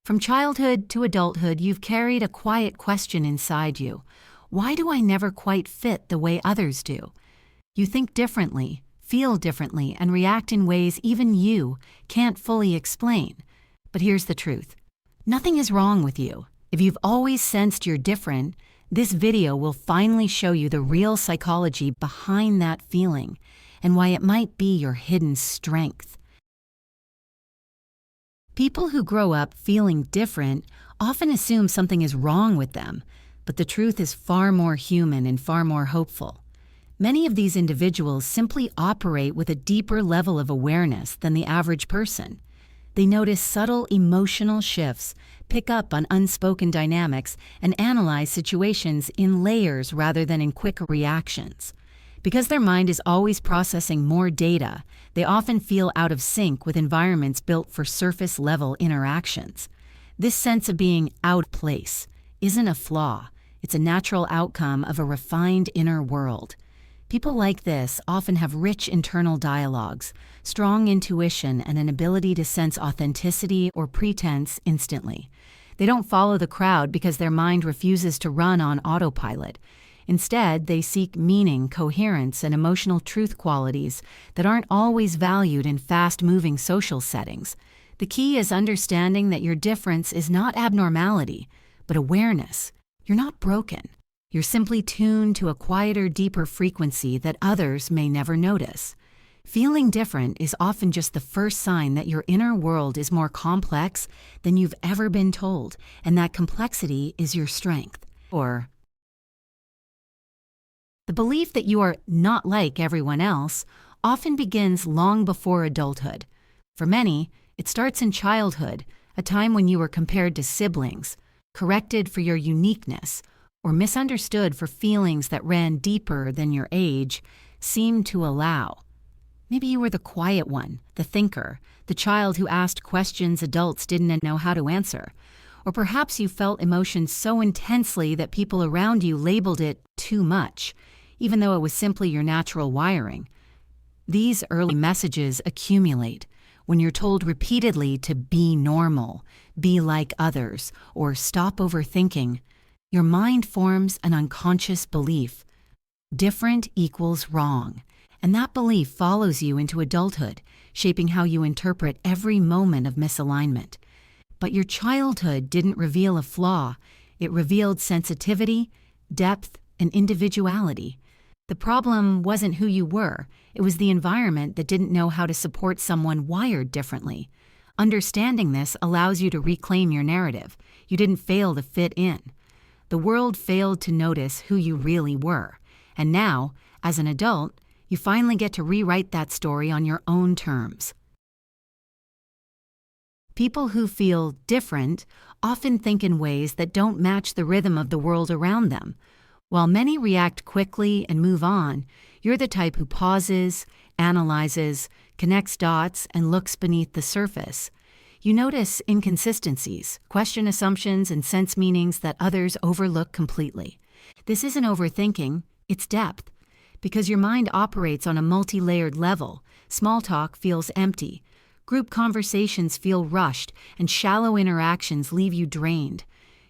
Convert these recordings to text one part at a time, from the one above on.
From childhood to adulthood, you've carried a quiet question inside you. Why do I never quite fit the way others do? You think differently, feel differently, and react in ways even you can't fully explain. But here's the truth. Nothing is wrong with you. If you've always sensed you're different, this video will finally show you the real psychology behind that feeling and why it might be your hidden strength. People who grow up feeling different often assume something is wrong with them, but the truth is far more human and far more hopeful. Many of these individuals simply operate with a deeper level of awareness than the average person. They notice subtle emotional shifts, pick up on unspoken dynamics, and analyze situations in layers rather than in quick reactions. Because their mind is always processing more data, they often feel out of sync with environments built for surface-level interactions. This sense of being out of place isn't a flaw. It's a natural outcome of a refined inner world. People like this often have rich internal dialogues, strong intuition, and an ability to sense authenticity or pretense instantly. They don't follow the crowd because their mind refuses to run on autopilot. Instead, they seek meaning, coherence, and emotional truth qualities that aren't always valued in fast-moving social settings. The key is understanding that your difference is not abnormality, but awareness. You're not broken. You're simply tuned to a quieter, deeper frequency that others may never notice. Feeling different is often just the first sign that your inner world is more complex than you've ever been told, and that complexity is your strength. Or the belief that you are not like everyone else often begins long before adulthood. For many, it starts in childhood, a time when you were compared to siblings, corrected for your uniqueness, or misunderstood for feelings that ran deeper than your age seemed to allow. Maybe you were the quiet one, the thinker, the child who asked questions adults didn't know how to answer. Or perhaps you felt emotions so intensely that people around you labeled it too much, even though it was simply your natural wiring. These early messages accumulate when you're told repeatedly to be normal, be like others, or stop overthinking. Your mind forms an unconscious belief. Different equals wrong. And that belief follows you into adulthood, shaping how you interpret every moment of misalignment. But your childhood didn't reveal a flaw. It revealed sensitivity, depth, and individuality. The problem wasn't who you were. It was the environment that didn't know how to support someone wired differently. Understanding this allows you to reclaim your narrative. You didn't fail to fit in. The world failed to notice who you really were. And now, as an adult, you finally get to rewrite that story on your own terms. People who feel different often think in ways that don't match the rhythm of the world around them. While many react quickly and move on, you're the type who pauses, analyzes, connects dots, and looks beneath the surface. You notice inconsistencies, question assumptions, and sense meanings that others overlook completely. This isn't overthinking, it's depth. Because your mind operates on a multi-layered level, small talk feels empty, group conversations feel rushed, and shallow interactions leave you drained.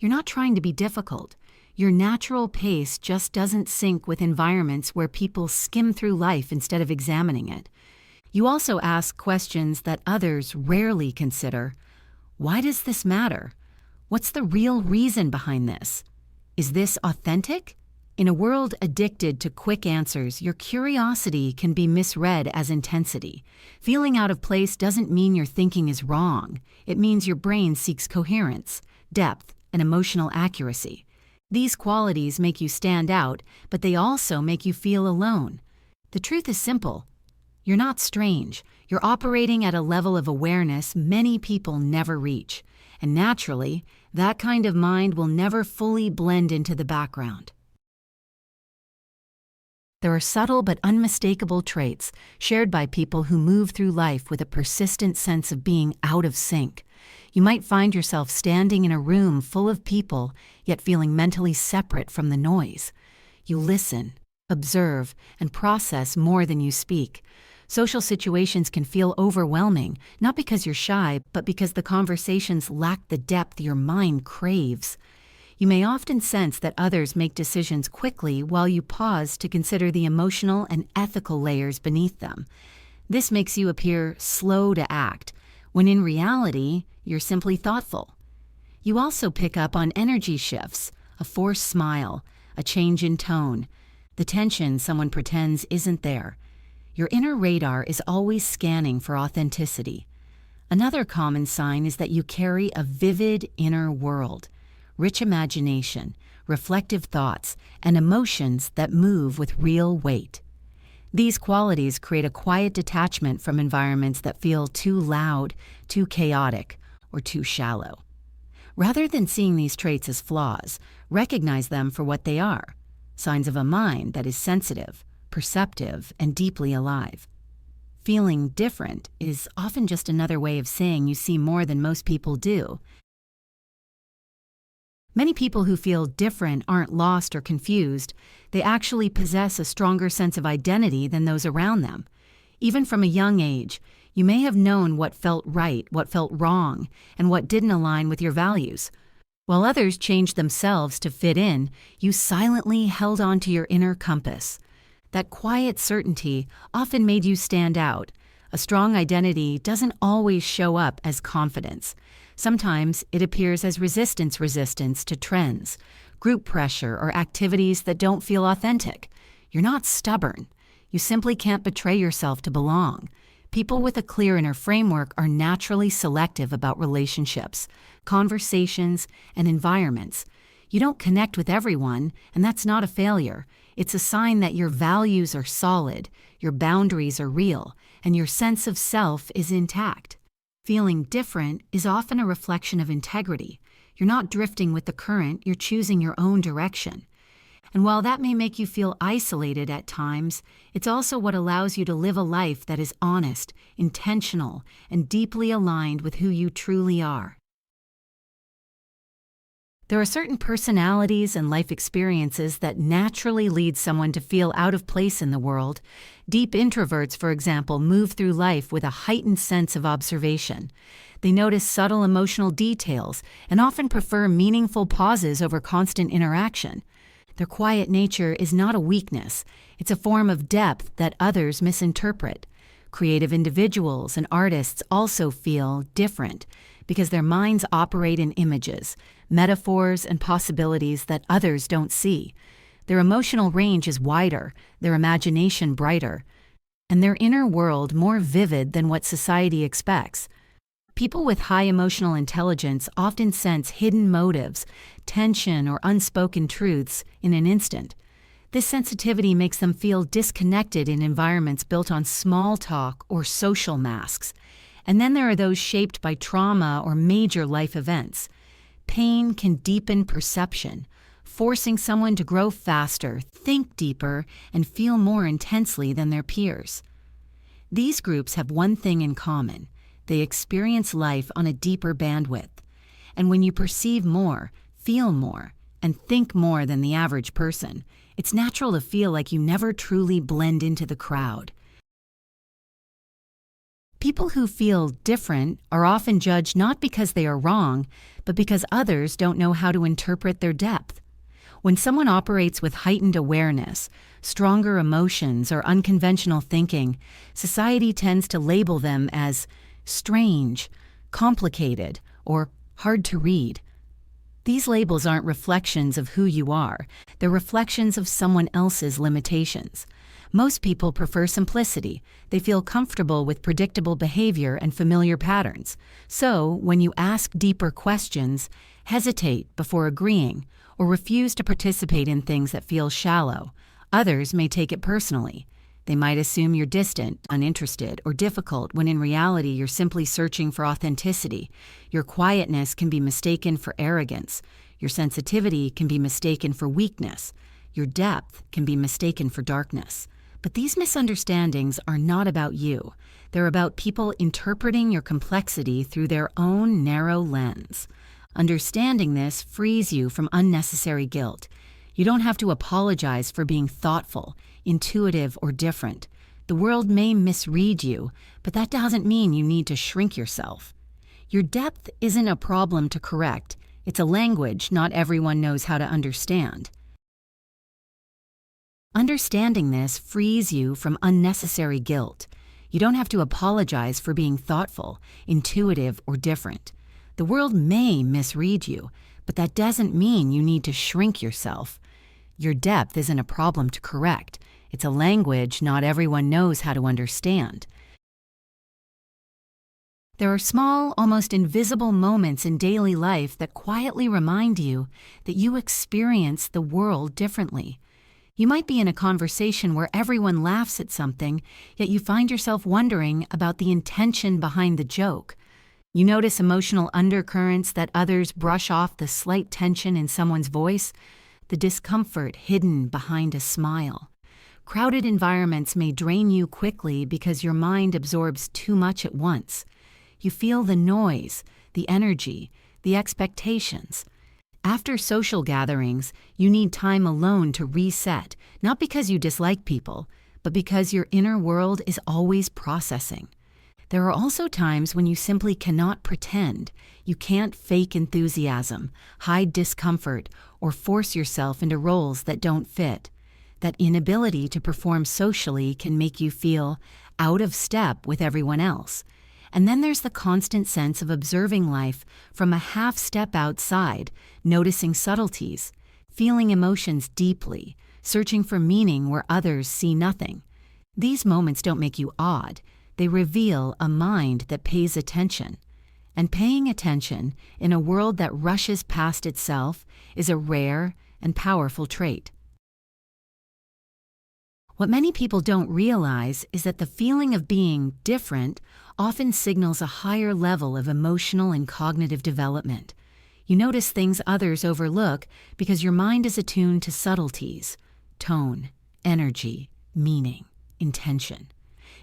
You're not trying to be difficult. Your natural pace just doesn't sync with environments where people skim through life instead of examining it. You also ask questions that others rarely consider. Why does this matter? What's the real reason behind this? Is this authentic? In a world addicted to quick answers, your curiosity can be misread as intensity. Feeling out of place doesn't mean your thinking is wrong. It means your brain seeks coherence, depth, and emotional accuracy. These qualities make you stand out, but they also make you feel alone. The truth is simple. You're not strange. You're operating at a level of awareness many people never reach. And naturally, that kind of mind will never fully blend into the background. There are subtle but unmistakable traits shared by people who move through life with a persistent sense of being out of sync. You might find yourself standing in a room full of people, yet feeling mentally separate from the noise. You listen, observe, and process more than you speak. Social situations can feel overwhelming, not because you're shy, but because the conversations lack the depth your mind craves. You may often sense that others make decisions quickly while you pause to consider the emotional and ethical layers beneath them. This makes you appear slow to act, when in reality, you're simply thoughtful. You also pick up on energy shifts, a forced smile, a change in tone, the tension someone pretends isn't there. Your inner radar is always scanning for authenticity. Another common sign is that you carry a vivid inner world, rich imagination, reflective thoughts, and emotions that move with real weight. These qualities create a quiet detachment from environments that feel too loud, too chaotic, or too shallow. Rather than seeing these traits as flaws, recognize them for what they are, signs of a mind that is sensitive, perceptive, and deeply alive. Feeling different is often just another way of saying you see more than most people do. Many people who feel different aren't lost or confused. They actually possess a stronger sense of identity than those around them. Even from a young age, you may have known what felt right, what felt wrong, and what didn't align with your values. While others changed themselves to fit in, you silently held on to your inner compass. That quiet certainty often made you stand out. A strong identity doesn't always show up as confidence. Sometimes it appears as resistance to trends, group pressure, or activities that don't feel authentic. You're not stubborn. You simply can't betray yourself to belong. People with a clear inner framework are naturally selective about relationships, conversations, and environments. You don't connect with everyone, and that's not a failure. It's a sign that your values are solid, your boundaries are real, and your sense of self is intact. Feeling different is often a reflection of integrity. You're not drifting with the current, you're choosing your own direction. And while that may make you feel isolated at times, it's also what allows you to live a life that is honest, intentional, and deeply aligned with who you truly are. There are certain personalities and life experiences that naturally lead someone to feel out of place in the world. Deep introverts, for example, move through life with a heightened sense of observation. They notice subtle emotional details and often prefer meaningful pauses over constant interaction. Their quiet nature is not a weakness. It's a form of depth that others misinterpret. Creative individuals and artists also feel different because their minds operate in images, metaphors, and possibilities that others don't see. Their emotional range is wider, their imagination brighter, and their inner world more vivid than what society expects. People with high emotional intelligence often sense hidden motives, tension, or unspoken truths in an instant. This sensitivity makes them feel disconnected in environments built on small talk or social masks. And then there are those shaped by trauma or major life events. Pain can deepen perception, forcing someone to grow faster, think deeper, and feel more intensely than their peers. These groups have one thing in common. They experience life on a deeper bandwidth. And when you perceive more, feel more, and think more than the average person, it's natural to feel like you never truly blend into the crowd. People who feel different are often judged not because they are wrong, but because others don't know how to interpret their depth. When someone operates with heightened awareness, stronger emotions, or unconventional thinking, society tends to label them as strange, complicated, or hard to read. These labels aren't reflections of who you are, they're reflections of someone else's limitations. Most people prefer simplicity. They feel comfortable with predictable behavior and familiar patterns. So, when you ask deeper questions, hesitate before agreeing, or refuse to participate in things that feel shallow, others may take it personally. They might assume you're distant, uninterested, or difficult when in reality you're simply searching for authenticity. Your quietness can be mistaken for arrogance. Your sensitivity can be mistaken for weakness. Your depth can be mistaken for darkness. But these misunderstandings are not about you. They're about people interpreting your complexity through their own narrow lens. Understanding this frees you from unnecessary guilt. You don't have to apologize for being thoughtful, intuitive, or different. The world may misread you, but that doesn't mean you need to shrink yourself. Your depth isn't a problem to correct. It's a language not everyone knows how to understand. Understanding this frees you from unnecessary guilt. You don't have to apologize for being thoughtful, intuitive, or different. The world may misread you, but that doesn't mean you need to shrink yourself. Your depth isn't a problem to correct. It's a language not everyone knows how to understand. There are small, almost invisible moments in daily life that quietly remind you that you experience the world differently. You might be in a conversation where everyone laughs at something, yet you find yourself wondering about the intention behind the joke. You notice emotional undercurrents that others brush off the slight tension in someone's voice, the discomfort hidden behind a smile. Crowded environments may drain you quickly because your mind absorbs too much at once. You feel the noise, the energy, the expectations. After social gatherings, you need time alone to reset, not because you dislike people, but because your inner world is always processing. There are also times when you simply cannot pretend. You can't fake enthusiasm, hide discomfort, or force yourself into roles that don't fit. That inability to perform socially can make you feel out of step with everyone else. And then there's the constant sense of observing life from a half step outside, noticing subtleties, feeling emotions deeply, searching for meaning where others see nothing. These moments don't make you odd. They reveal a mind that pays attention. And paying attention in a world that rushes past itself is a rare and powerful trait. What many people don't realize is that the feeling of being different often signals a higher level of emotional and cognitive development. You notice things others overlook because your mind is attuned to subtleties, tone, energy, meaning, intention.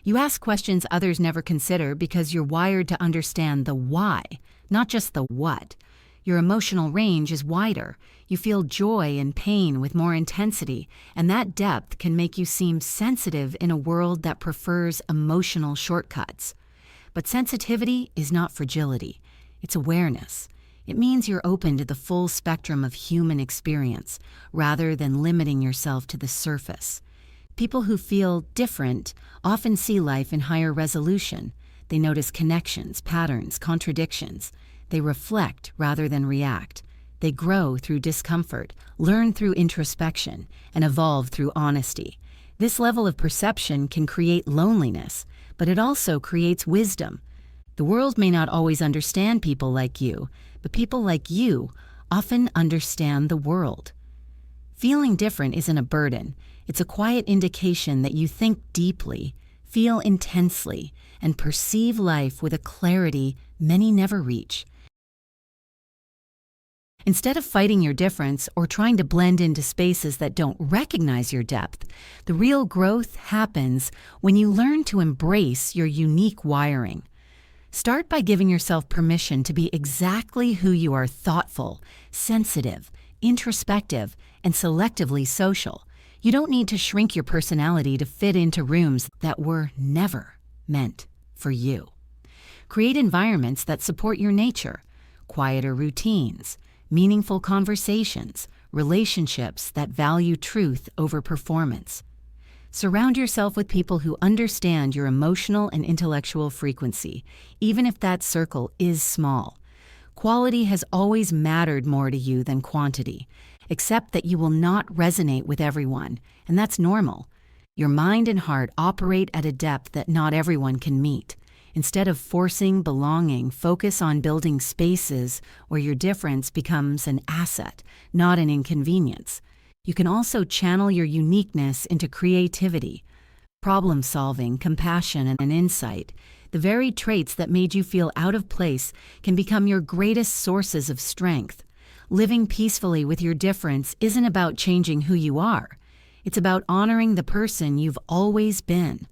You ask questions others never consider because you're wired to understand the why, not just the what. Your emotional range is wider. You feel joy and pain with more intensity, and that depth can make you seem sensitive in a world that prefers emotional shortcuts. But sensitivity is not fragility. It's awareness. It means you're open to the full spectrum of human experience, rather than limiting yourself to the surface. People who feel different often see life in higher resolution. They notice connections, patterns, contradictions. They reflect rather than react. They grow through discomfort, learn through introspection, and evolve through honesty. This level of perception can create loneliness, but it also creates wisdom. The world may not always understand people like you, but people like you often understand the world. Feeling different isn't a burden. It's a quiet indication that you think deeply, feel intensely, and perceive life with a clarity many never reach. Instead of fighting your difference or trying to blend into spaces that don't recognize your depth, the real growth happens when you learn to embrace your unique wiring. Start by giving yourself permission to be exactly who you are: thoughtful, sensitive, introspective, and selectively social. You don't need to shrink your personality to fit into rooms that were never meant for you. Create environments that support your nature, quieter routines, meaningful conversations, relationships that value truth over performance. Surround yourself with people who understand your emotional and intellectual frequency, even if that circle is small. Quality has always mattered more to you than quantity. Accept that you will not resonate with everyone, and that's normal. Your mind and heart operate at a depth that not everyone can meet. Instead of forcing belonging, focus on building spaces where your difference becomes an asset, not an inconvenience. You can also channel your uniqueness into creativity, problem solving, compassion, and insight. The very traits that made you feel out of place can become your greatest sources of strength. Living peacefully with your difference isn't about changing who you are. It's about honoring the person you've always been.